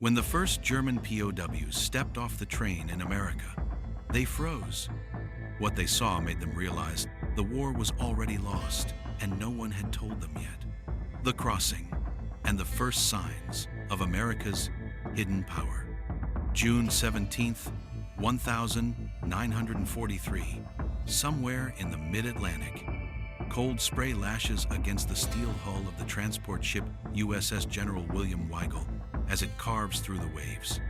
When the first German POWs stepped off the train in America, they froze. What they saw made them realize the war was already lost, and no one had told them yet. The crossing, and the first signs of America's hidden power. June 17th, 1943, somewhere in the mid-Atlantic. Cold spray lashes against the steel hull of the transport ship USS General William Weigel as it carves through the waves.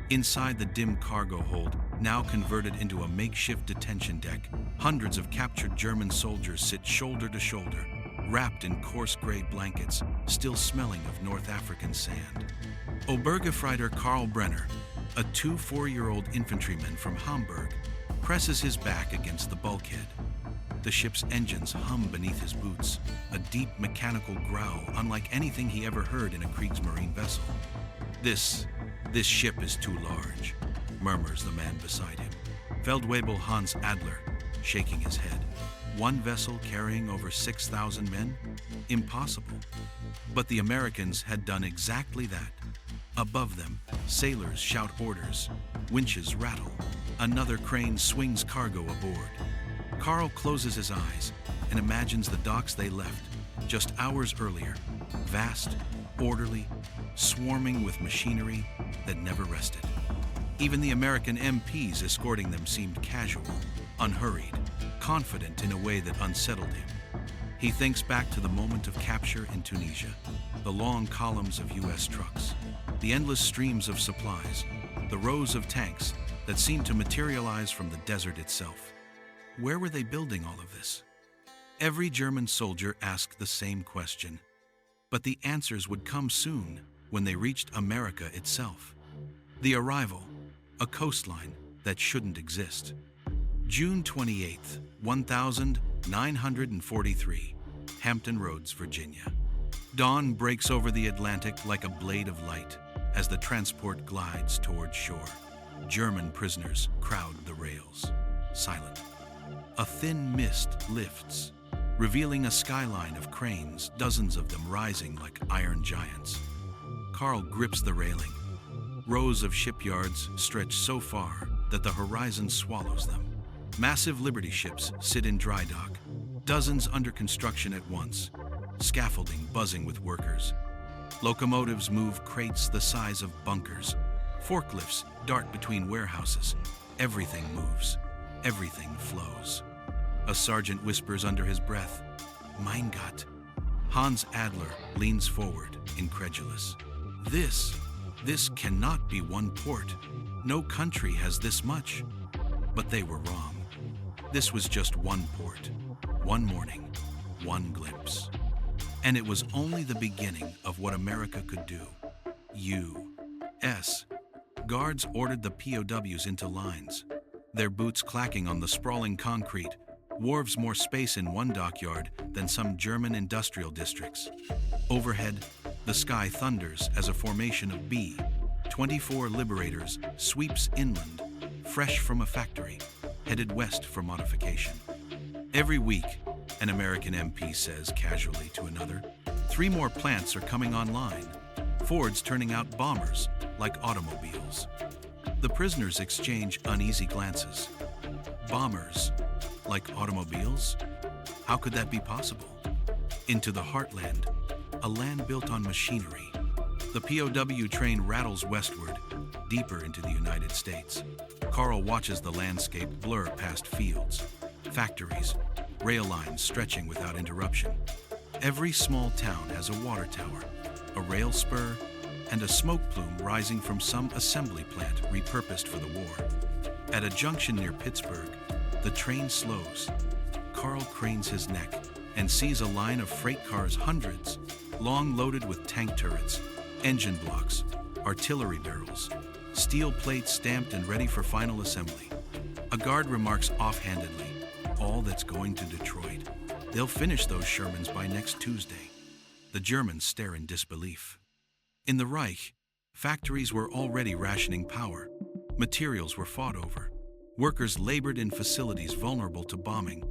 Inside the dim cargo hold, now converted into a makeshift detention deck, hundreds of captured German soldiers sit shoulder to shoulder, wrapped in coarse gray blankets, still smelling of North African sand. Obergefreiter Karl Brenner, a 4-year-old infantryman from Hamburg, presses his back against the bulkhead. The ship's engines hum beneath his boots, a deep mechanical growl unlike anything he ever heard in a Kriegsmarine vessel. This ship is too large, murmurs the man beside him. Feldwebel Hans Adler, shaking his head. One vessel carrying over 6,000 men? Impossible. But the Americans had done exactly that. Above them, sailors shout orders, winches rattle. Another crane swings cargo aboard. Karl closes his eyes and imagines the docks they left just hours earlier, vast, orderly, swarming with machinery that never rested. Even the American MPs escorting them seemed casual, unhurried, confident in a way that unsettled him. He thinks back to the moment of capture in Tunisia, the long columns of U.S. trucks, the endless streams of supplies, the rows of tanks that seemed to materialize from the desert itself. Where were they building all of this? Every German soldier asked the same question, but the answers would come soon when they reached America itself. The arrival, a coastline that shouldn't exist. June 28th, 1943, Hampton Roads, Virginia. Dawn breaks over the Atlantic like a blade of light as the transport glides toward shore. German prisoners crowd the rails, silent. A thin mist lifts, revealing a skyline of cranes, dozens of them rising like iron giants. Karl grips the railing. Rows of shipyards stretch so far that the horizon swallows them. Massive Liberty ships sit in dry dock, dozens under construction at once, scaffolding buzzing with workers. Locomotives move crates the size of bunkers. Forklifts dart between warehouses. Everything moves. Everything flows. A sergeant whispers under his breath, "Mein Gott." Hans Adler leans forward, incredulous. This cannot be one port. No country has this much. But they were wrong. This was just one port, one morning, one glimpse. And it was only the beginning of what America could do. U.S. Guards ordered the POWs into lines, their boots clacking on the sprawling concrete, wharves more space in one dockyard than some German industrial districts. Overhead, the sky thunders as a formation of B-24 Liberators sweeps inland, fresh from a factory, headed west for modification. Every week, an American MP says casually to another, 3 more plants are coming online. Ford's turning out bombers like automobiles. The prisoners exchange uneasy glances. Bombers like automobiles? How could that be possible? Into the heartland, a land built on machinery. The POW train rattles westward, deeper into the United States. Karl watches the landscape blur past fields, factories, rail lines stretching without interruption. Every small town has a water tower, a rail spur, and a smoke plume rising from some assembly plant repurposed for the war. At a junction near Pittsburgh, the train slows. Karl cranes his neck and sees a line of freight cars, hundreds, long loaded with tank turrets, engine blocks, artillery barrels, steel plates stamped and ready for final assembly. A guard remarks offhandedly, "All that's going to Detroit. They'll finish those Shermans by next Tuesday." The Germans stare in disbelief. In the Reich, factories were already rationing power. Materials were fought over. Workers labored in facilities vulnerable to bombing,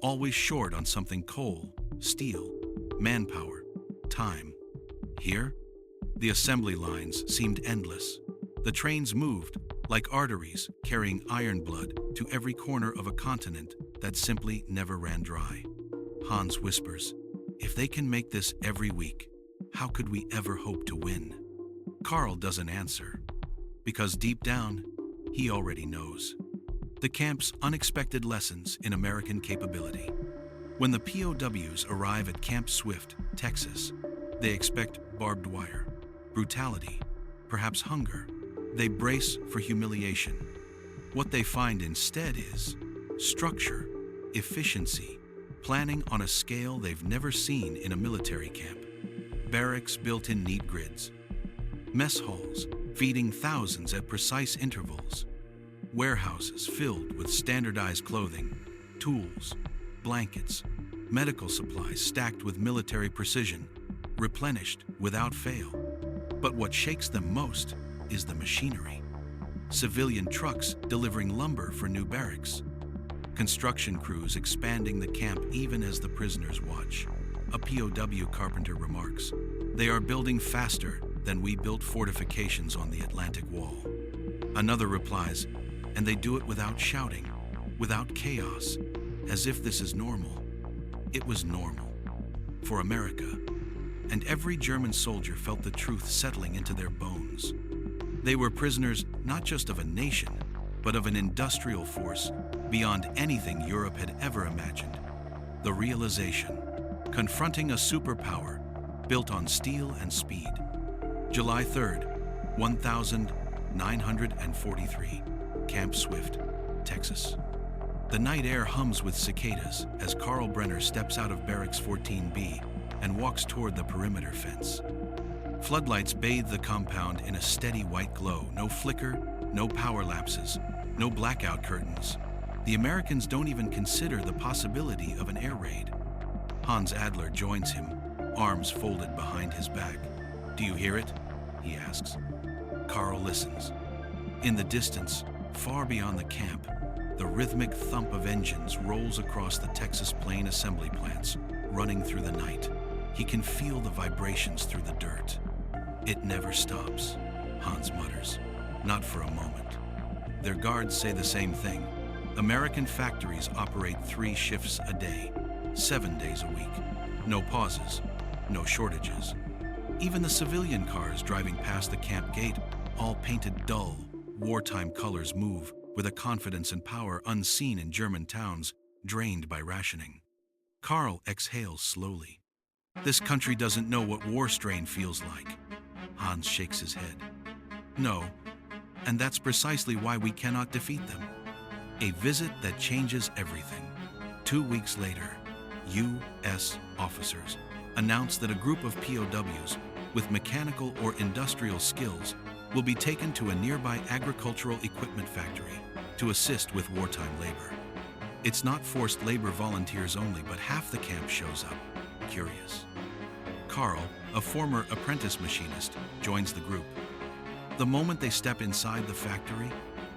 always short on something: coal, steel, manpower, time. Here, The assembly lines seemed endless. The trains moved like arteries carrying iron blood to every corner of a continent that simply never ran dry. Hans whispers, "If they can make this every week, how could we ever hope to win?" Carl doesn't answer, because deep down, he already knows. The camp's unexpected lessons in American capability. When the POWs arrive at Camp Swift, Texas, they expect barbed wire, brutality, perhaps hunger. They brace for humiliation. What they find instead is structure, efficiency, planning on a scale they've never seen in a military camp. Barracks built in neat grids. Mess halls feeding thousands at precise intervals. Warehouses filled with standardized clothing, tools, blankets, medical supplies stacked with military precision, replenished without fail. But what shakes them most is the machinery. Civilian trucks delivering lumber for new barracks. Construction crews expanding the camp even as the prisoners watch. A POW carpenter remarks, "They are building faster than we built fortifications on the Atlantic Wall." Another replies, "And they do it without shouting, without chaos, as if this is normal." It was normal for America, and every German soldier felt the truth settling into their bones. They were prisoners not just of a nation, but of an industrial force beyond anything Europe had ever imagined. The realization, confronting a superpower built on steel and speed. July 3rd, 1943, Camp Swift, Texas. The night air hums with cicadas as Karl Brenner steps out of Barracks 14B and walks toward the perimeter fence. Floodlights bathe the compound in a steady white glow. No flicker, no power lapses, no blackout curtains. The Americans don't even consider the possibility of an air raid. Hans Adler joins him, arms folded behind his back. "Do you hear it?" he asks. Karl listens. In the distance, far beyond the camp, the rhythmic thump of engines rolls across the Texas Plain assembly plants, running through the night. He can feel the vibrations through the dirt. "It never stops," Hans mutters. "Not for a moment." Their guards say the same thing. American factories operate 3 shifts a day, 7 days a week. No pauses, no shortages. Even the civilian cars driving past the camp gate, all painted dull, wartime colors, move with a confidence and power unseen in German towns drained by rationing. Karl exhales slowly. This country doesn't know what war strain feels like. Hans shakes his head. No, and that's precisely why we cannot defeat them. A visit that changes everything. 2 weeks later, U.S. officers announced that a group of POWs with mechanical or industrial skills will be taken to a nearby agricultural equipment factory to assist with wartime labor. It's not forced labor volunteers only, but half the camp shows up, curious. Karl, a former apprentice machinist, joins the group. The moment they step inside the factory,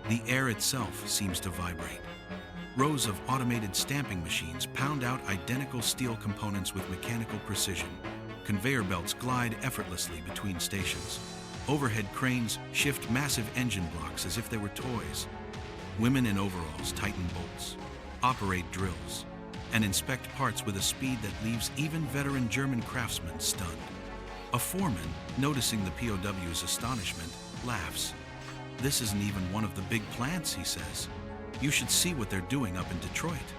the air itself seems to vibrate. Rows of automated stamping machines pound out identical steel components with mechanical precision. Conveyor belts glide effortlessly between stations. Overhead cranes shift massive engine blocks as if they were toys. Women in overalls tighten bolts, operate drills, and inspect parts with a speed that leaves even veteran German craftsmen stunned. A foreman, noticing the POW's astonishment, laughs. "This isn't even one of the big plants," he says. "You should see what they're doing up in Detroit."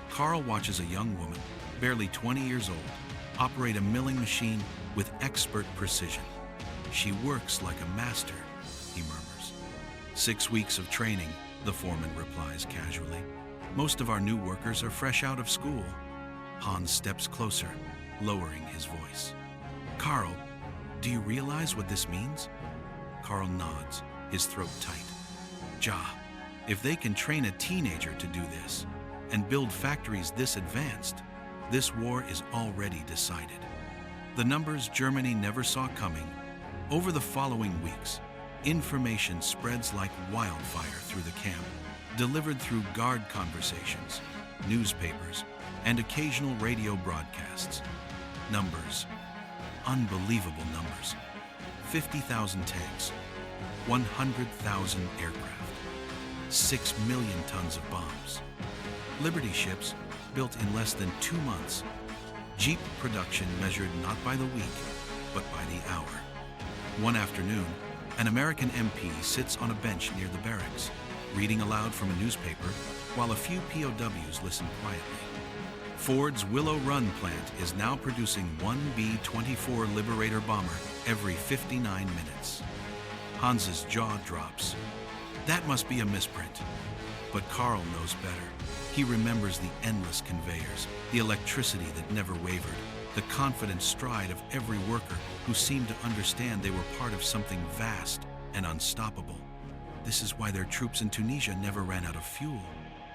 Karl watches a young woman, barely 20 years old, operate a milling machine with expert precision. "She works like a master," he murmurs. 6 weeks of training, the foreman replies casually. "Most of our new workers are fresh out of school." Hans steps closer, lowering his voice. "Karl, do you realize what this means?" Karl nods, his throat tight. "Ja, if they can train a teenager to do this and build factories this advanced, this war is already decided." The numbers Germany never saw coming. Over the following weeks, information spreads like wildfire through the camp, delivered through guard conversations, newspapers, and occasional radio broadcasts. Numbers, unbelievable numbers. 50,000 tanks, 100,000 aircraft, 6 million tons of bombs. Liberty ships built in less than 2 months. Jeep production measured not by the week, but by the hour. One afternoon, an American MP sits on a bench near the barracks, reading aloud from a newspaper while a few POWs listen quietly. Ford's Willow Run plant is now producing one B-24 Liberator bomber every 59 minutes. Hans's jaw drops. That must be a misprint. But Carl knows better. He remembers the endless conveyors, the electricity that never wavered, the confident stride of every worker who seemed to understand they were part of something vast and unstoppable. This is why their troops in Tunisia never ran out of fuel,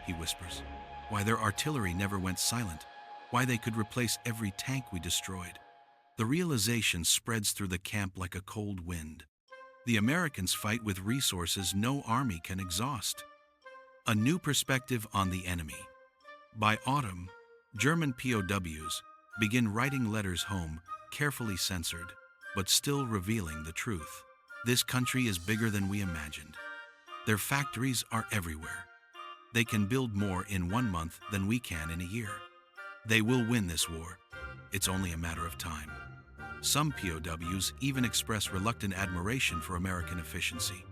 he whispers. Why their artillery never went silent. Why they could replace every tank we destroyed. The realization spreads through the camp like a cold wind. The Americans fight with resources no army can exhaust. A new perspective on the enemy. By autumn, German POWs begin writing letters home, carefully censored, but still revealing the truth. This country is bigger than we imagined. Their factories are everywhere. They can build more in 1 month than we can in a year. They will win this war. It's only a matter of time. Some POWs even express reluctant admiration for American efficiency.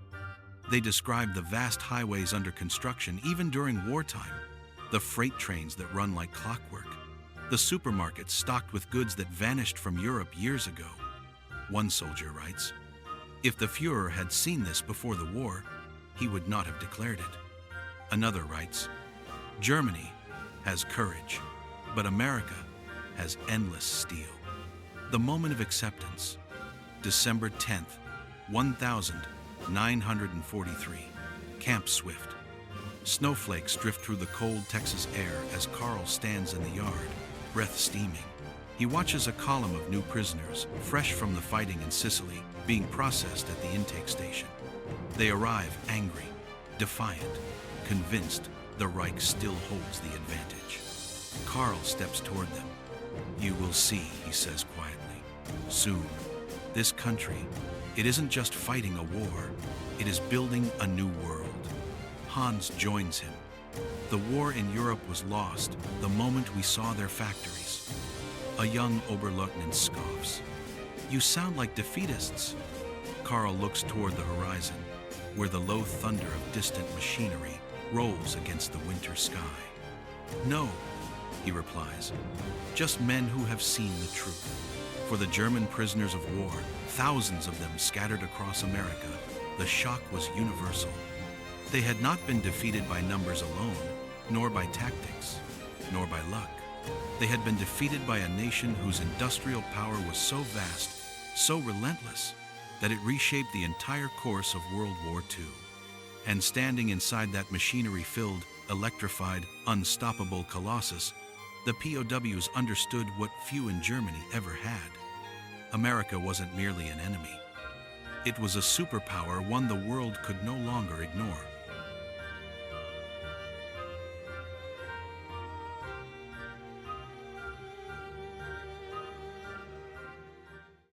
They describe the vast highways under construction even during wartime, the freight trains that run like clockwork, the supermarkets stocked with goods that vanished from Europe years ago. One soldier writes, "If the Führer had seen this before the war, he would not have declared it." Another writes, "Germany has courage, but America has endless steel." The moment of acceptance, December 10th, 1943, Camp Swift. Snowflakes drift through the cold Texas air as Carl stands in the yard, breath steaming. He watches a column of new prisoners, fresh from the fighting in Sicily, being processed at the intake station. They arrive angry, defiant, convinced the Reich still holds the advantage. Carl steps toward them. "You will see," he says quietly. "Soon, this country, it isn't just fighting a war, it is building a new world." Hans joins him. "The war in Europe was lost the moment we saw their factories." A young Oberleutnant scoffs. "You sound like defeatists." Carl looks toward the horizon, where the low thunder of distant machinery rolls against the winter sky. "No," he replies, "just men who have seen the truth." For the German prisoners of war, thousands of them scattered across America, the shock was universal. They had not been defeated by numbers alone, nor by tactics, nor by luck. They had been defeated by a nation whose industrial power was so vast, so relentless, that it reshaped the entire course of World War II. And standing inside that machinery-filled, electrified, unstoppable colossus, the POWs understood what few in Germany ever had. America wasn't merely an enemy. It was a superpower, one the world could no longer ignore.